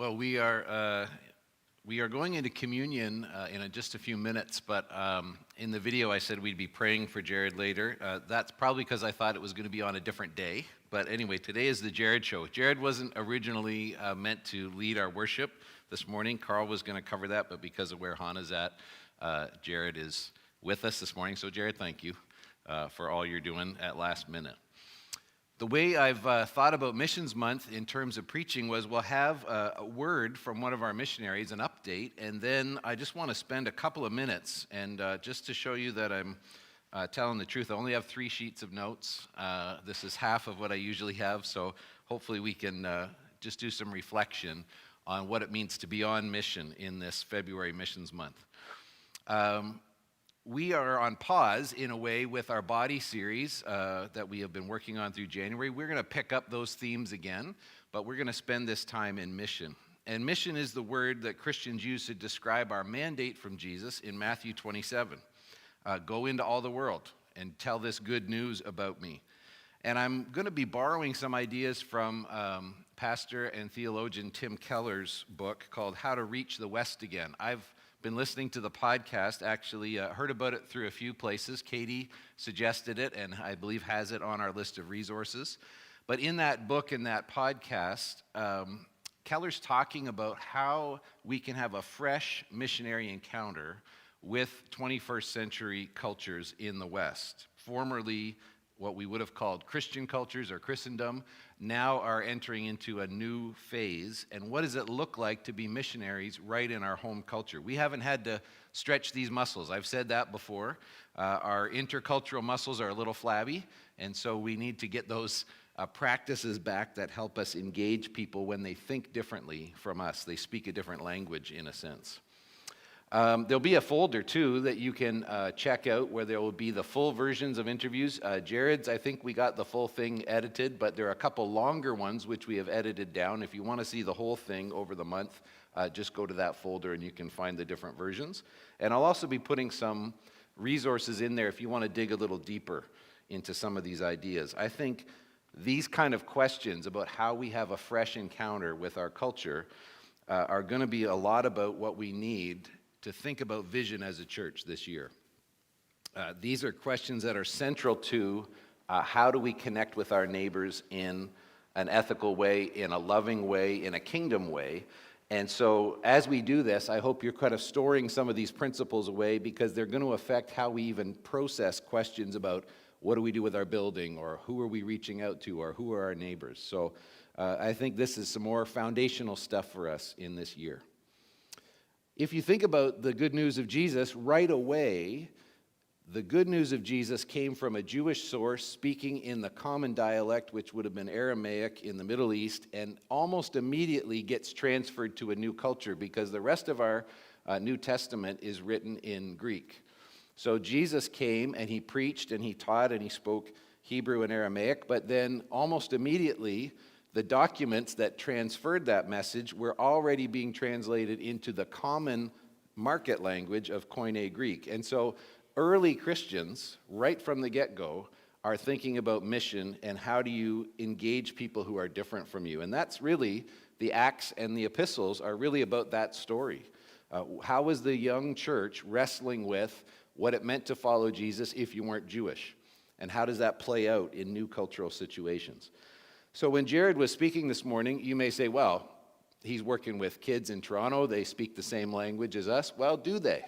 Well, we are going into communion in just a few minutes, but in the video I said we'd be praying for Jared later. That's probably because I thought it was going to be on a different day. But anyway, today is the Jared show. Jared wasn't originally meant to lead our worship this morning. Carl was going to cover that, but because of where Hannah's at, Jared is with us this morning. So Jared, thank you for all you're doing at last minute. The way I've thought about Missions Month in terms of preaching was we'll have a word from one of our missionaries, an update, and then I just want to spend a couple of minutes, and just to show you that I'm telling the truth, I only have 3 sheets of notes. This is half of what I usually have, so hopefully we can just do some reflection on what it means to be on mission in this February Missions Month. We are on pause, in a way, with our body series that we have been working on through January. We're going to pick up those themes again, but we're going to spend this time in mission. And mission is the word that Christians use to describe our mandate from Jesus in Matthew 27. Go into all the world and tell this good news about me. And I'm going to be borrowing some ideas from pastor and theologian Tim Keller's book called How to Reach the West Again. I've been listening to the podcast, actually heard about it through a few places. Katie suggested it, and I believe has it on our list of resources. But in that book and that podcast, Keller's talking about how we can have a fresh missionary encounter with 21st century cultures in the West. Formerly, what we would have called Christian cultures or Christendom, now are entering into a new phase. And what does it look like to be missionaries right in our home culture? We haven't had to stretch these muscles. I've said that before. Our intercultural muscles are a little flabby, and so we need to get those practices back that help us engage people when they think differently from us. They speak a different language, in a sense. There'll be a folder, too, that you can check out where there will be the full versions of interviews. Jared's, I think we got the full thing edited, but there are a couple longer ones which we have edited down. If you want to see the whole thing over the month, just go to that folder and you can find the different versions. And I'll also be putting some resources in there if you want to dig a little deeper into some of these ideas. I think these kind of questions about how we have a fresh encounter with our culture are going to be a lot about what we need to think about vision as a church this year. These are questions that are central to how do we connect with our neighbors in an ethical way, in a loving way, in a kingdom way. And so as we do this, I hope you're kind of storing some of these principles away, because they're going to affect how we even process questions about what do we do with our building, or who are we reaching out to, or who are our neighbors. So I think this is some more foundational stuff for us in this year. If you think about the good news of Jesus, right away, the good news of Jesus came from a Jewish source speaking in the common dialect, which would have been Aramaic in the Middle East, and almost immediately gets transferred to a new culture, because the rest of our New Testament is written in Greek. So Jesus came and he preached and he taught and he spoke Hebrew and Aramaic, but then almost immediately the documents that transferred that message were already being translated into the common market language of Koine Greek. And so early Christians, right from the get-go, are thinking about mission and how do you engage people who are different from you. And that's really, the Acts and the epistles are really about that story. How was the young church wrestling with what it meant to follow Jesus if you weren't Jewish? And how does that play out in new cultural situations? So when Jared was speaking this morning, you may say, well, he's working with kids in Toronto. They speak the same language as us. Well, do they?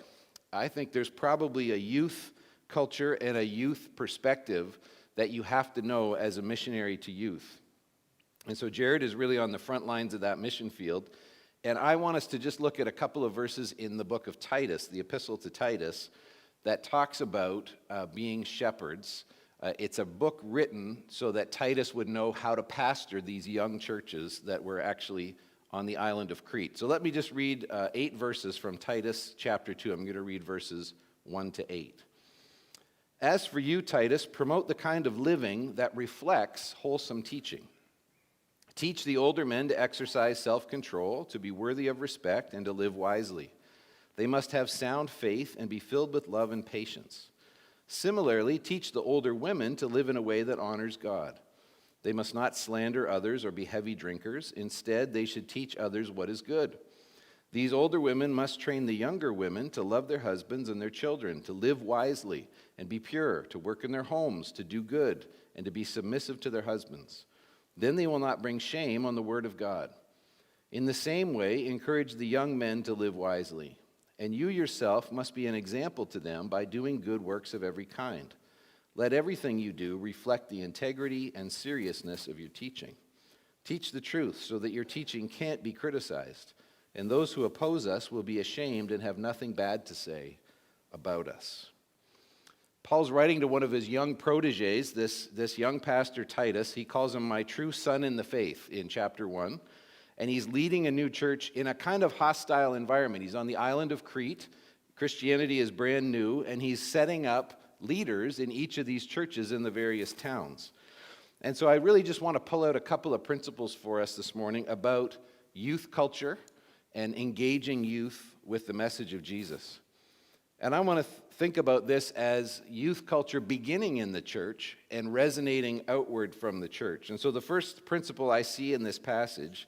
I think there's probably a youth culture and a youth perspective that you have to know as a missionary to youth. And so Jared is really on the front lines of that mission field. And I want us to just look at a couple of verses in the book of Titus, the epistle to Titus, that talks about being shepherds. It's a book written so that Titus would know how to pastor these young churches that were actually on the island of Crete. So let me just read 8 verses from Titus chapter 2. I'm going to read verses 1 to 8. As for you, Titus, promote the kind of living that reflects wholesome teaching. Teach the older men to exercise self-control, to be worthy of respect, and to live wisely. They must have sound faith and be filled with love and patience. Similarly, teach the older women to live in a way that honors God. They must not slander others or be heavy drinkers. Instead, they should teach others what is good. These older women must train the younger women to love their husbands and their children, to live wisely and be pure, to work in their homes, to do good, and to be submissive to their husbands. Then they will not bring shame on the word of God. In the same way, encourage the young men to live wisely. And you yourself must be an example to them by doing good works of every kind. Let everything you do reflect the integrity and seriousness of your teaching. Teach the truth so that your teaching can't be criticized, and those who oppose us will be ashamed and have nothing bad to say about us. Paul's writing to one of his young proteges, this young pastor Titus. He calls him my true son in the faith in chapter 1. And he's leading a new church in a kind of hostile environment. He's on the island of Crete. Christianity is brand new, and he's setting up leaders in each of these churches in the various towns. And so I really just want to pull out a couple of principles for us this morning about youth culture and engaging youth with the message of Jesus. And I want to think about this as youth culture beginning in the church and resonating outward from the church. And so the first principle I see in this passage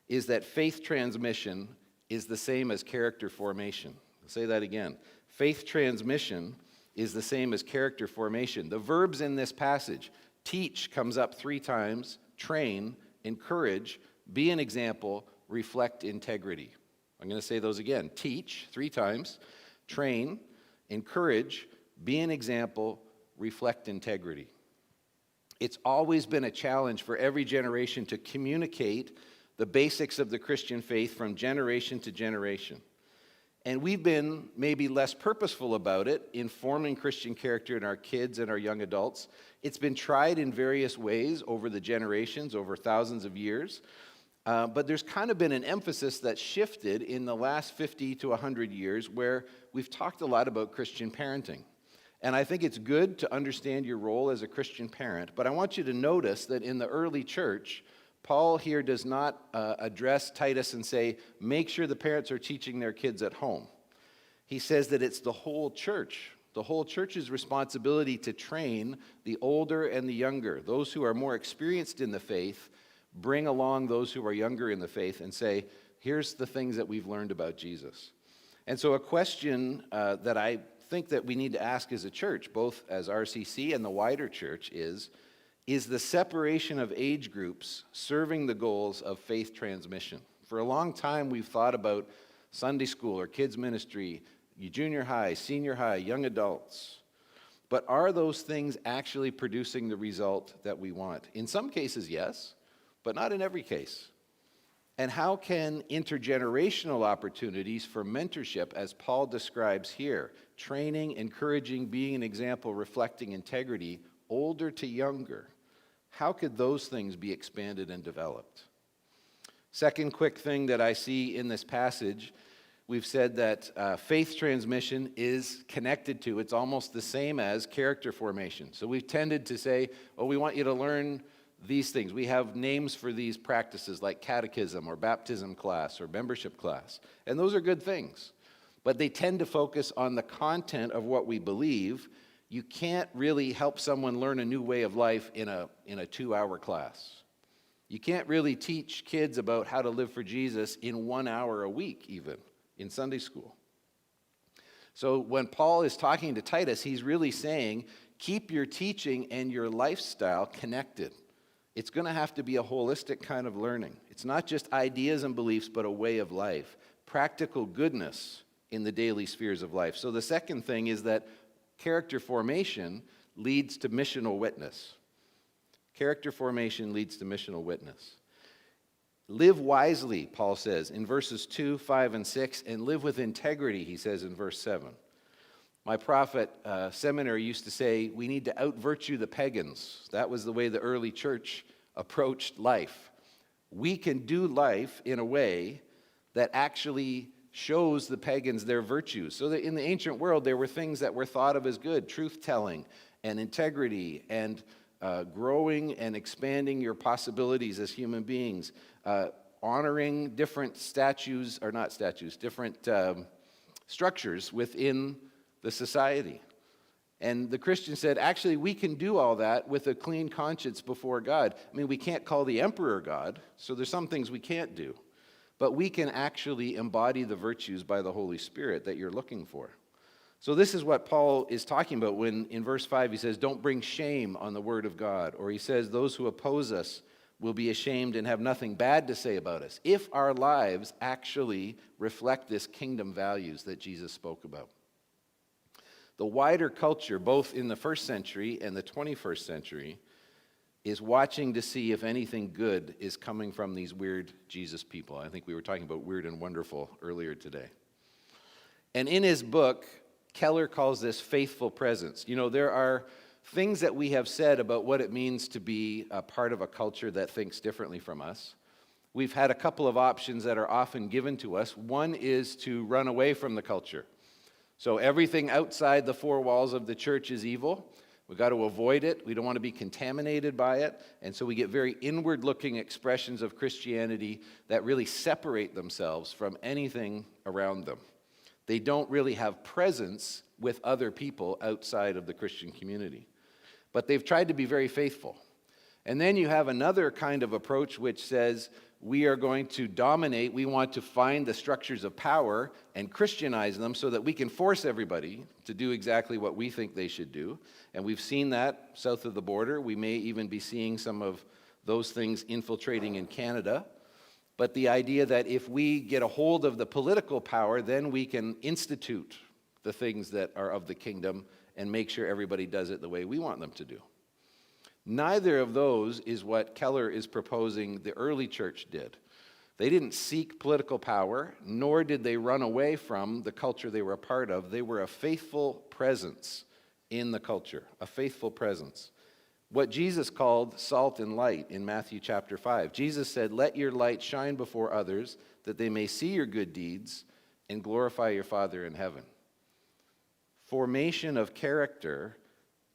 is that faith transmission is the same as character formation. I'll say that again. Faith transmission is the same as character formation. The verbs in this passage, teach comes up 3 times, train, encourage, be an example, reflect integrity. I'm going to say those again. Teach 3 times, train, encourage, be an example, reflect integrity. It's always been a challenge for every generation to communicate the basics of the Christian faith from generation to generation. And we've been maybe less purposeful about it in forming Christian character in our kids and our young adults. It's been tried in various ways over the generations, over thousands of years. But there's kind of been an emphasis that shifted in the last 50 to 100 years where we've talked a lot about Christian parenting. And I think it's good to understand your role as a Christian parent. But I want you to notice that in the early church, Paul here does not address Titus and say, make sure the parents are teaching their kids at home. He says that it's the whole church's responsibility to train the older and the younger. Those who are more experienced in the faith bring along those who are younger in the faith and say, here's the things that we've learned about Jesus. And so a question that I think that we need to ask as a church, both as RCC and the wider church, is the separation of age groups serving the goals of faith transmission? For a long time, we've thought about Sunday school or kids ministry, junior high, senior high, young adults. But are those things actually producing the result that we want? In some cases, yes, but not in every case. And how can intergenerational opportunities for mentorship, as Paul describes here, training, encouraging, being an example, reflecting integrity, older to younger, how could those things be expanded and developed? Second quick thing that I see in this passage, we've said that faith transmission is connected to, it's almost the same as character formation. So we've tended to say, oh, we want you to learn these things. We have names for these practices like catechism or baptism class or membership class. And those are good things. But they tend to focus on the content of what we believe. You can't really help someone learn a new way of life in a 2-hour class. You can't really teach kids about how to live for Jesus in 1 hour a week, even in Sunday school. So when Paul is talking to Titus, he's really saying, keep your teaching and your lifestyle connected. It's going to have to be a holistic kind of learning. It's not just ideas and beliefs, but a way of life. Practical goodness in the daily spheres of life. So the second thing is that character formation leads to missional witness. Character formation leads to missional witness. Live wisely, Paul says in verses 2, 5, and 6, and live with integrity, he says in verse 7. My prophet seminary used to say, we need to out-virtue the pagans. That was the way the early church approached life. We can do life in a way that actually shows the pagans their virtues. So that in the ancient world, there were things that were thought of as good, truth-telling and integrity and growing and expanding your possibilities as human beings, honoring different different structures within the society. And the Christian said, actually, we can do all that with a clean conscience before God. I mean, we can't call the emperor God, so there's some things we can't do. But we can actually embody the virtues by the Holy Spirit that you're looking for. So this is what Paul is talking about when in verse 5 he says, don't bring shame on the word of God. Or he says, those who oppose us will be ashamed and have nothing bad to say about us, if our lives actually reflect this kingdom values that Jesus spoke about. The wider culture, both in the first century and the 21st century, is watching to see if anything good is coming from these weird Jesus people. I think we were talking about weird and wonderful earlier today. And in his book, Keller calls this faithful presence. You know, there are things that we have said about what it means to be a part of a culture that thinks differently from us. We've had a couple of options that are often given to us. One is to run away from the culture. So everything outside the four walls of the church is evil. We've got to avoid it. We don't want to be contaminated by it. And so we get very inward-looking expressions of Christianity that really separate themselves from anything around them. They don't really have presence with other people outside of the Christian community. But they've tried to be very faithful. And then you have another kind of approach which says, we are going to dominate, we want to find the structures of power and Christianize them so that we can force everybody to do exactly what we think they should do. And we've seen that south of the border. We may even be seeing some of those things infiltrating in Canada. But the idea that if we get a hold of the political power, then we can institute the things that are of the kingdom and make sure everybody does it the way we want them to do. Neither of those is what Keller is proposing the early church did. They didn't seek political power, nor did they run away from the culture they were a part of. They were a faithful presence in the culture, a faithful presence. What Jesus called salt and light in Matthew chapter 5. Jesus said, let your light shine before others, that they may see your good deeds and glorify your Father in heaven. Formation of character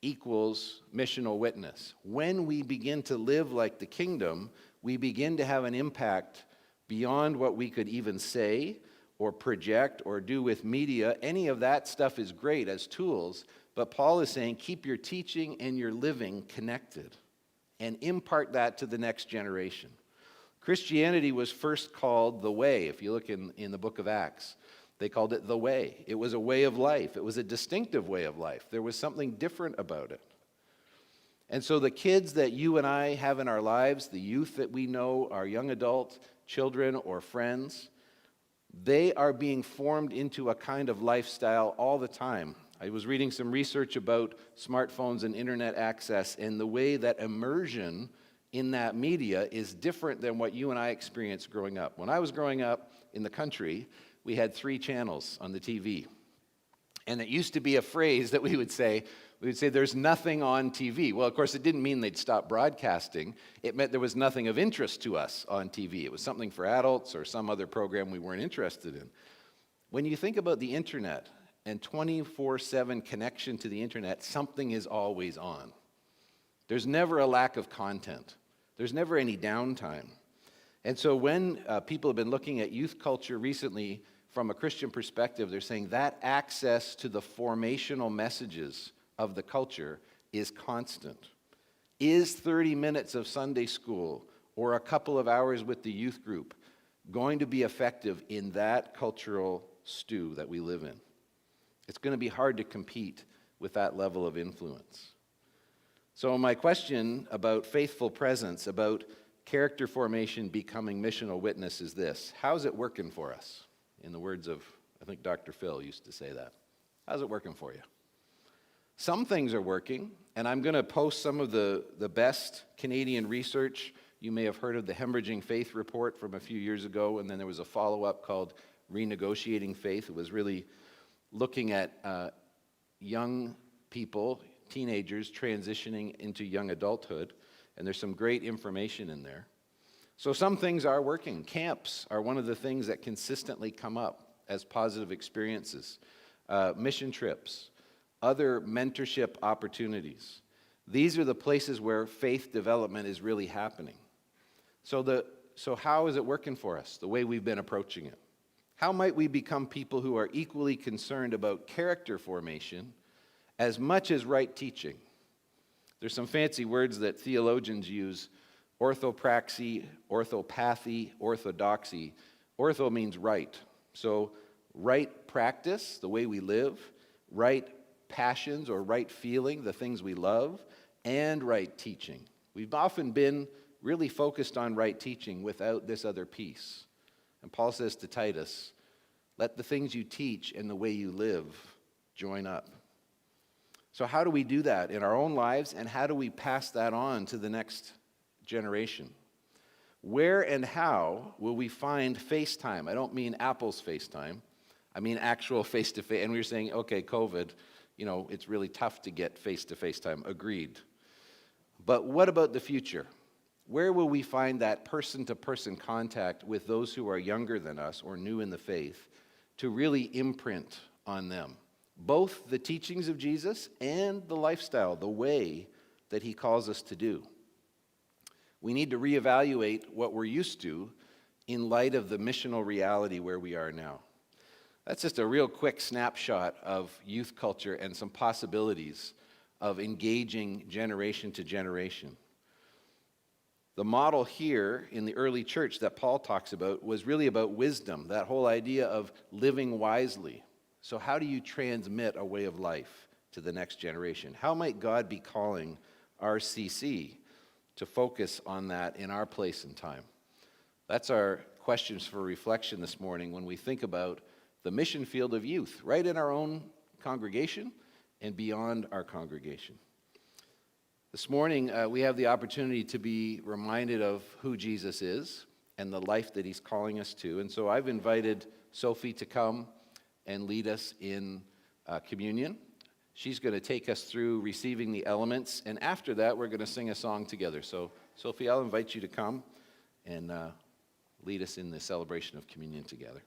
equals missional witness. When we begin to live like the kingdom, we begin to have an impact beyond what we could even say or project or do with media. Any of that stuff is great as tools, but Paul is saying keep your teaching and your living connected and impart that to the next generation. Christianity was first called the way. If you look in the book of Acts, they called it the way. It was a way of life. It was a distinctive way of life. There was something different about it. And so the kids that you and I have in our lives, the youth that we know, our young adult, children or friends, they are being formed into a kind of lifestyle all the time. I was reading some research about smartphones and internet access and the way that immersion in that media is different than what you and I experienced growing up. When I was growing up in the country, we had 3 channels on the TV. And it used to be a phrase that we would say, there's nothing on TV. Well, of course, it didn't mean they'd stop broadcasting. It meant there was nothing of interest to us on TV. It was something for adults or some other program we weren't interested in. When you think about the internet and 24/7 connection to the internet, something is always on. There's never a lack of content. There's never any downtime. And so when people have been looking at youth culture recently from a Christian perspective, they're saying that access to the formational messages of the culture is constant. Is 30 minutes of Sunday school or a couple of hours with the youth group going to be effective in that cultural stew that we live in? It's going to be hard to compete with that level of influence. So my question about faithful presence, about character formation becoming missional witness is this: how's it working for us? In the words of, I think Dr. Phil used to say that. How's it working for you? Some things are working, and I'm going to post some of the best Canadian research. You may have heard of the Hemorrhaging Faith report from a few years ago, and then there was a follow-up called Renegotiating Faith. It was really looking at young people, teenagers, transitioning into young adulthood, and there's some great information in there. So some things are working. Camps are one of the things that consistently come up as positive experiences. Mission trips, other mentorship opportunities. These are the places where faith development is really happening. So how is it working for us, the way we've been approaching it? How might we become people who are equally concerned about character formation as much as right teaching. There's some fancy words that theologians use: orthopraxy, orthopathy, orthodoxy. Ortho means right. So right practice, the way we live, right passions or right feeling, the things we love, and right teaching. We've often been really focused on right teaching without this other piece. And Paul says to Titus, let the things you teach and the way you live join up. So how do we do that in our own lives, and how do we pass that on to the next generation? Where and how will we find FaceTime? I don't mean Apple's FaceTime. I mean actual face-to-face. And we were saying, okay, COVID, it's really tough to get face-to-face time. Agreed. But what about the future? Where will we find that person-to-person contact with those who are younger than us or new in the faith to really imprint on them both the teachings of Jesus and the lifestyle, the way that he calls us to do? We need to reevaluate what we're used to in light of the missional reality where we are now. That's just a real quick snapshot of youth culture and some possibilities of engaging generation to generation. The model here in the early church that Paul talks about was really about wisdom, that whole idea of living wisely. So how do you transmit a way of life to the next generation? How might God be calling RCC to focus on that in our place and time? That's our questions for reflection this morning when we think about the mission field of youth, right in our own congregation and beyond our congregation. This morning, we have the opportunity to be reminded of who Jesus is and the life that he's calling us to. And so I've invited Sophie to come and lead us in communion. She's going to take us through receiving the elements, and after that, we're going to sing a song together. So, Sophie, I'll invite you to come and lead us in the celebration of communion together.